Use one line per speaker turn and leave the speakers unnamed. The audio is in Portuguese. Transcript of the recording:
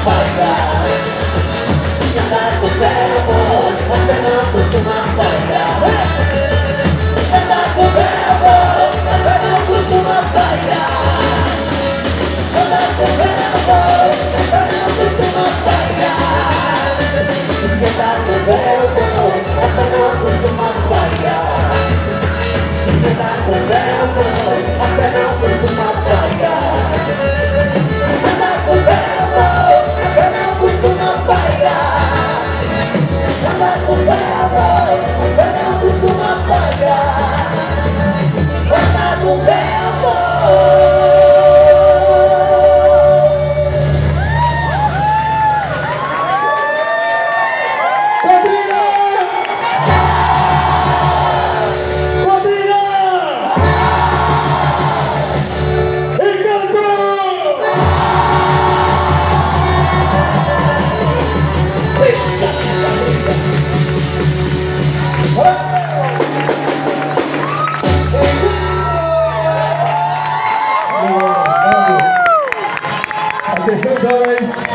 falhar. Andar com fé no amor, até não costuma falhar. Andar com fé no amor, até não costuma falhar. Andar com fé no amor, até não costuma falhar. Andar com fé no amor, até não costuma falhar. Andar com fé no amor, até não costuma falhar. Andar com fé no amor, até não costuma falhar. Andar com fé no amor, até não costuma falhar. Andar com fé no amor.
Atenção, jovens!